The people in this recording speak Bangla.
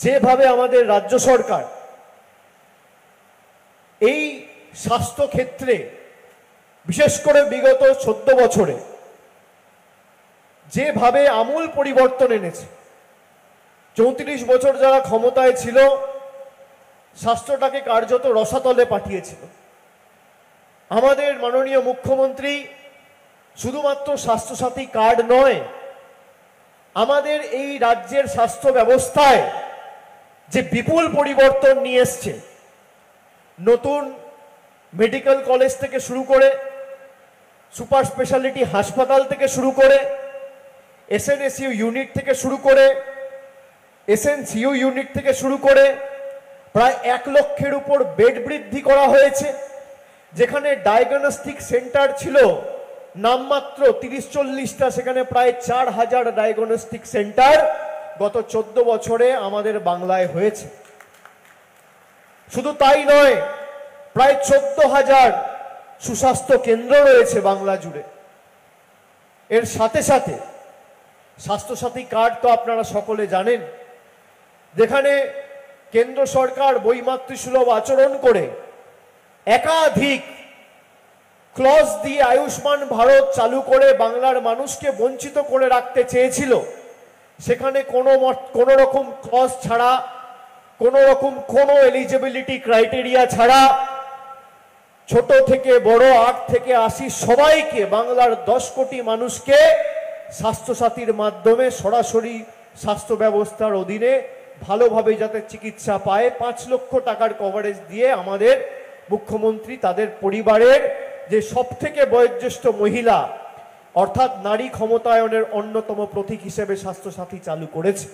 যেভাবে আমাদের রাজ্য সরকার এই স্বাস্থ্য ক্ষেত্রে বিশেষ করে বিগত 14 বছরে যেভাবে আমূল পরিবর্তন এনেছে, 34 বছর যারা ক্ষমতায় ছিল স্বাস্থ্যটাকে কার্যত রসাতলে পাঠিয়েছিল। আমাদের মাননীয় মুখ্যমন্ত্রী শুধুমাত্র স্বাস্থ্যসাথী কার্ড নয়, আমাদের এই রাজ্যের স্বাস্থ্য ব্যবস্থায় যে বিপুল পরিবর্তন নিয়ে এসছে, নতুন মেডিকেল কলেজ থেকে শুরু করে সুপার স্পেশালিটি হাসপাতাল থেকে শুরু করে এসএনএসইউ ইউনিট থেকে শুরু করে এসএনসিইউ ইউনিট থেকে শুরু করে প্রায় 1 লক্ষের উপর বেড বৃদ্ধি করা হয়েছে। যেখানে ডায়াগনস্টিক সেন্টার ছিল নামমাত্র 30-40টা, সেখানে প্রায় 4000 ডায়াগনস্টিক সেন্টার গত 14 বছরে আমাদের বাংলায় হয়েছে। শুধু তাই নয়, প্রায় 14,000 সুস্বাস্থ্য কেন্দ্র রয়েছে বাংলা জুড়ে। এর সাথে সাথে স্বাস্থ্যসাথী কার্ড তো আপনারা সকলে জানেন, যেখানে কেন্দ্র সরকার বৈমাতৃসুলভ আচরণ করে একাধিক ক্লজ দিয়ে আয়ুষ্মান ভারত চালু করে বাংলার মানুষকে বঞ্চিত করে রাখতে চেয়েছিল। সেখানে কোনো রকম ক্লজ ছাড়া, কোনো এলিজিবিলিটি ক্রাইটেরিয়া ছাড়া ছোট থেকে বড় 8 থেকে 80 সবাইকে, বাংলার 10 কোটি মানুষকে স্বাস্থ্যসাথীর মাধ্যমে সরাসরি স্বাস্থ্য ব্যবস্থার অধীনে ভালোভাবে যাতে চিকিৎসা পায় 5 লক্ষ টাকার কভারেজ দিয়ে আমাদের মুখ্যমন্ত্রী তাদের পরিবারের যে সবথেকে বয়োজ্যেষ্ঠ মহিলা অর্থাৎ নারী ক্ষমতায়নের অন্যতম প্রতীক হিসেবে স্বাস্থ্যসাথী চালু করেছে।